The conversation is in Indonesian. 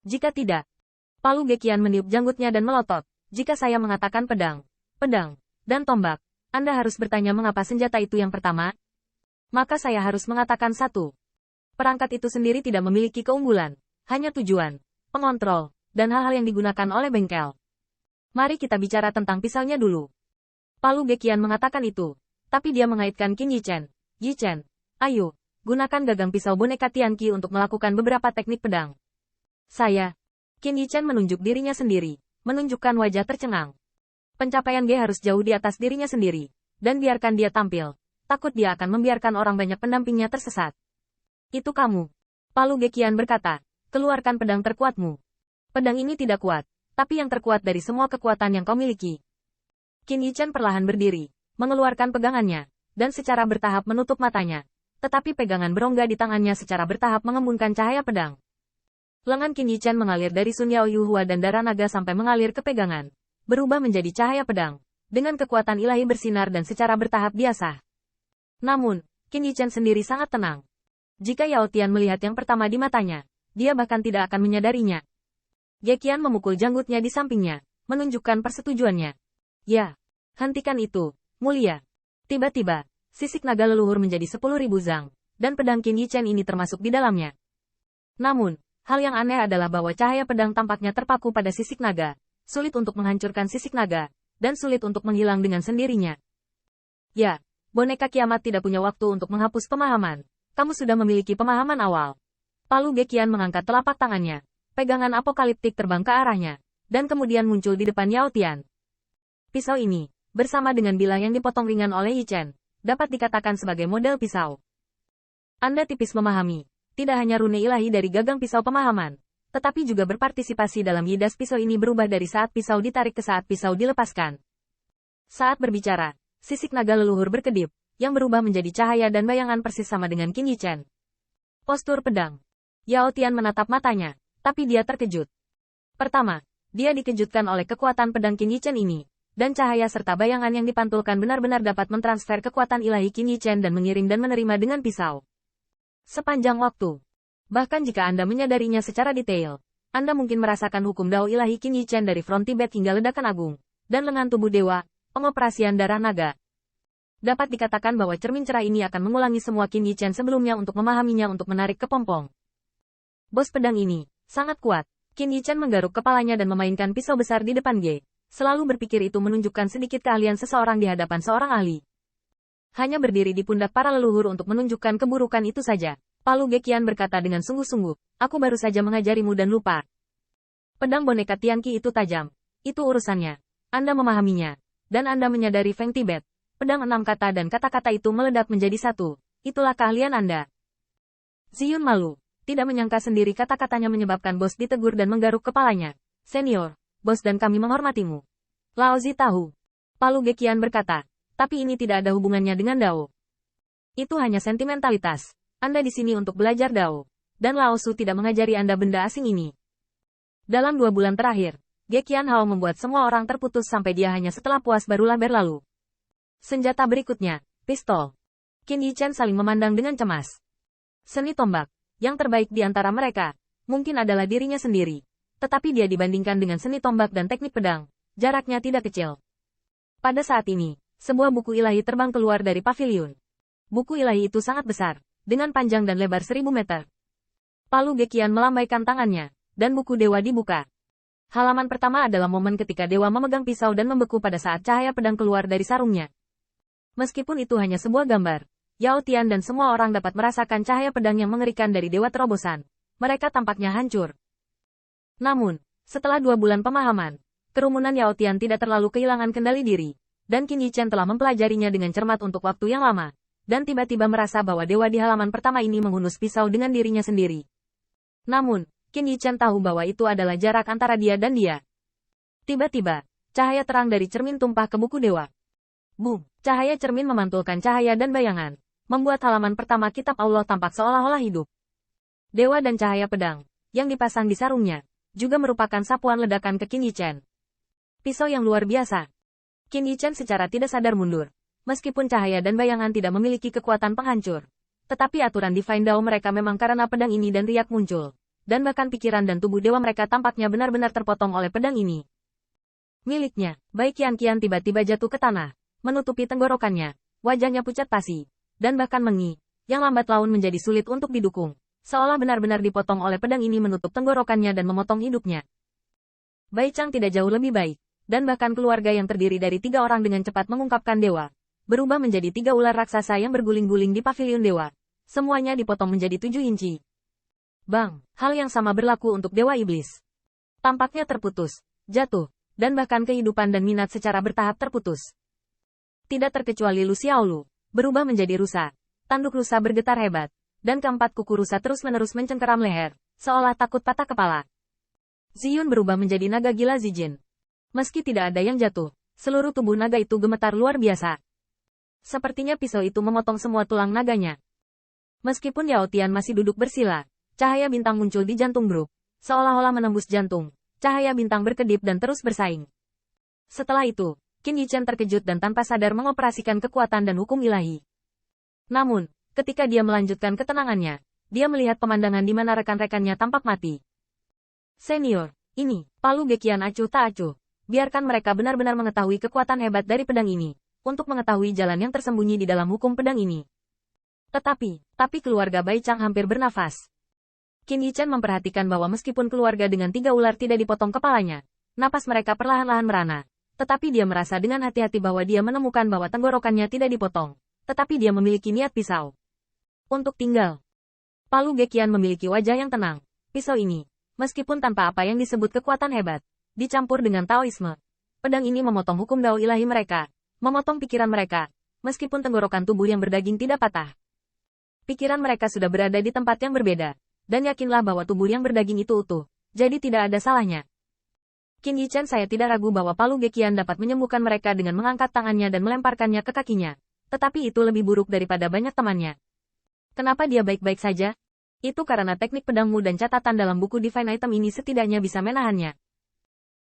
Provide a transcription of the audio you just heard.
Jika tidak, Palu Gekian meniup janggutnya dan melotot. Jika saya mengatakan pedang, dan tombak, Anda harus bertanya mengapa senjata itu yang pertama? Maka saya harus mengatakan satu. Perangkat itu sendiri tidak memiliki keunggulan, hanya tujuan, pengontrol, dan hal-hal yang digunakan oleh bengkel. Mari kita bicara tentang pisaunya dulu. Palu Gekian mengatakan itu, tapi dia mengaitkan Qin Yichen. Yichen, ayo, gunakan gagang pisau boneka Tianqi untuk melakukan beberapa teknik pedang. Saya. Qin Yichen menunjuk dirinya sendiri, menunjukkan wajah tercengang. Pencapaian G harus jauh di atas dirinya sendiri, dan biarkan dia tampil. Takut dia akan membiarkan orang banyak pendampingnya tersesat. Itu kamu. Palu Gekian berkata, keluarkan pedang terkuatmu. Pedang ini tidak kuat, tapi yang terkuat dari semua kekuatan yang kau miliki. Qin Yichen perlahan berdiri, mengeluarkan pegangannya, dan secara bertahap menutup matanya. Tetapi pegangan berongga di tangannya secara bertahap mengembunkan cahaya pedang. Lengan Qin Yichen mengalir dari Sun Yao Yuhua dan darah naga sampai mengalir ke pegangan, berubah menjadi cahaya pedang, dengan kekuatan ilahi bersinar dan secara bertahap biasa. Namun, Qin Yichen sendiri sangat tenang. Jika Yao Tian melihat yang pertama di matanya, dia bahkan tidak akan menyadarinya. Gekian memukul janggutnya di sampingnya, menunjukkan persetujuannya. Ya, hentikan itu, mulia. Tiba-tiba, sisik naga leluhur menjadi 10.000 zang, dan pedang Qin Yichen ini termasuk di dalamnya. Namun, hal yang aneh adalah bahwa cahaya pedang tampaknya terpaku pada sisik naga, sulit untuk menghancurkan sisik naga, dan sulit untuk menghilang dengan sendirinya. Ya, boneka kiamat tidak punya waktu untuk menghapus pemahaman. Kamu sudah memiliki pemahaman awal. Palu Gekian mengangkat telapak tangannya, pegangan apokaliptik terbang ke arahnya, dan kemudian muncul di depan Yao Tian. Pisau ini, bersama dengan bilah yang dipotong ringan oleh Yichen, dapat dikatakan sebagai model pisau. Anda tipis memahami. Tidak hanya rune ilahi dari gagang pisau pemahaman, tetapi juga berpartisipasi dalam yidas pisau ini berubah dari saat pisau ditarik ke saat pisau dilepaskan. Saat berbicara, sisik naga leluhur berkedip, yang berubah menjadi cahaya dan bayangan persis sama dengan Qin Yichen. Postur pedang. Yao Tian menatap matanya, tapi dia terkejut. Pertama, dia dikejutkan oleh kekuatan pedang Qin Yichen ini, dan cahaya serta bayangan yang dipantulkan benar-benar dapat mentransfer kekuatan ilahi Qin Yichen dan mengirim dan menerima dengan pisau. Sepanjang waktu. Bahkan jika Anda menyadarinya secara detail, Anda mungkin merasakan hukum Dao ilahi Qin Yichen dari front Tibet hingga ledakan agung, dan lengan tubuh dewa, pengoperasian darah naga. Dapat dikatakan bahwa cermin cerah ini akan mengulangi semua Qin Yichen sebelumnya untuk memahaminya untuk menarik kepompong. Bos pedang ini, sangat kuat. Qin Yichen menggaruk kepalanya dan memainkan pisau besar di depan G. Selalu berpikir itu menunjukkan sedikit keahlian seseorang di hadapan seorang ahli. Hanya berdiri di pundak para leluhur untuk menunjukkan keburukan itu saja. Palu Gekian berkata dengan sungguh-sungguh, aku baru saja mengajarimu dan lupa. Pedang boneka Tianqi itu tajam. Itu urusannya. Anda memahaminya. Dan Anda menyadari Feng Tibet. Pedang 6 kata dan kata-kata itu meledak menjadi satu. Itulah keahlian Anda. Ziyun malu. Tidak menyangka sendiri kata-katanya menyebabkan bos ditegur dan menggaruk kepalanya. Senior, bos dan kami menghormatimu. Lao Zi tahu. Palu Gekian berkata. Tapi ini tidak ada hubungannya dengan Dao. Itu hanya sentimentalitas. Anda di sini untuk belajar Dao. Dan Lao Su tidak mengajari Anda benda asing ini. Dalam 2 bulan terakhir, Gekian Hao membuat semua orang terputus sampai dia hanya setelah puas barulah berlalu. Senjata berikutnya, pistol. Qin Yichen saling memandang dengan cemas. Seni tombak, yang terbaik di antara mereka, mungkin adalah dirinya sendiri. Tetapi dia dibandingkan dengan seni tombak dan teknik pedang, jaraknya tidak kecil. Pada saat ini, sebuah buku ilahi terbang keluar dari paviliun. Buku ilahi itu sangat besar, dengan panjang dan lebar 1000 meter. Palu Gekian melambaikan tangannya, dan buku dewa dibuka. Halaman pertama adalah momen ketika dewa memegang pisau dan membeku pada saat cahaya pedang keluar dari sarungnya. Meskipun itu hanya sebuah gambar, Yao Tian dan semua orang dapat merasakan cahaya pedang yang mengerikan dari dewa terobosan. Mereka tampaknya hancur. Namun, setelah 2 bulan pemahaman, kerumunan Yao Tian tidak terlalu kehilangan kendali diri. Dan Qin Yichen telah mempelajarinya dengan cermat untuk waktu yang lama, dan tiba-tiba merasa bahwa dewa di halaman pertama ini menghunus pisau dengan dirinya sendiri. Namun, Qin Yichen tahu bahwa itu adalah jarak antara dia dan dia. Tiba-tiba, cahaya terang dari cermin tumpah ke buku dewa. Boom! Cahaya cermin memantulkan cahaya dan bayangan, membuat halaman pertama kitab Allah tampak seolah-olah hidup. Dewa dan cahaya pedang, yang dipasang di sarungnya, juga merupakan sapuan ledakan ke Qin Yichen. Pisau yang luar biasa. Qin Yichen secara tidak sadar mundur. Meskipun cahaya dan bayangan tidak memiliki kekuatan penghancur. Tetapi aturan Divine Dao mereka memang karena pedang ini dan riak muncul. dan bahkan pikiran dan tubuh dewa mereka tampaknya benar-benar terpotong oleh pedang ini. Miliknya, Bai Qian tiba-tiba jatuh ke tanah, menutupi tenggorokannya, wajahnya pucat pasi, dan bahkan mengi, yang lambat laun menjadi sulit untuk didukung, seolah benar-benar dipotong oleh pedang ini menutup tenggorokannya dan memotong hidupnya. Bai Chang tidak jauh lebih baik, dan bahkan keluarga yang terdiri dari 3 orang dengan cepat mengungkapkan dewa, berubah menjadi 3 ular raksasa yang berguling-guling di pavilion dewa. Semuanya dipotong menjadi 7 inci. Bang, hal yang sama berlaku untuk dewa iblis. Tampaknya terputus, jatuh, dan bahkan kehidupan dan minat secara bertahap terputus. Tidak terkecuali Lu Xiaolu, berubah menjadi rusa. Tanduk rusa bergetar hebat, dan keempat kuku rusa terus-menerus mencengkeram leher, seolah takut patah kepala. Ziyun berubah menjadi naga gila Zijin. Meski tidak ada yang jatuh, seluruh tubuh naga itu gemetar luar biasa. Sepertinya pisau itu memotong semua tulang naganya. Meskipun Yao Tian masih duduk bersila, cahaya bintang muncul di jantung Brook, seolah-olah menembus jantung. Cahaya bintang berkedip dan terus bersaing. Setelah itu, Qin Yichen terkejut dan tanpa sadar mengoperasikan kekuatan dan hukum ilahi. Namun, ketika dia melanjutkan ketenangannya, dia melihat pemandangan di mana rekan-rekannya tampak mati. Senior, ini, Palu Gekian acuh tak acuh. Biarkan mereka benar-benar mengetahui kekuatan hebat dari pedang ini, untuk mengetahui jalan yang tersembunyi di dalam hukum pedang ini. Tapi keluarga Bai Chang hampir bernafas. Qin Yichen memperhatikan bahwa meskipun keluarga dengan 3 ular tidak dipotong kepalanya, napas mereka perlahan-lahan merana. Tetapi dia merasa dengan hati-hati bahwa dia menemukan bahwa tenggorokannya tidak dipotong. Tetapi dia memiliki niat pisau. Untuk tinggal. Palu Gekian memiliki wajah yang tenang. Pisau ini, meskipun tanpa apa yang disebut kekuatan hebat, dicampur dengan Taoisme. Pedang ini memotong hukum Dao ilahi mereka, memotong pikiran mereka, meskipun tenggorokan tubuh yang berdaging tidak patah. Pikiran mereka sudah berada di tempat yang berbeda. Dan yakinlah bahwa tubuh yang berdaging itu utuh, jadi tidak ada salahnya. Qin Yichen saya tidak ragu bahwa Palu Gekian dapat menyembuhkan mereka dengan mengangkat tangannya dan melemparkannya ke kakinya. Tetapi itu lebih buruk daripada banyak temannya. Kenapa dia baik-baik saja? Itu karena teknik pedangmu dan catatan dalam buku Divine Item ini setidaknya bisa menahannya.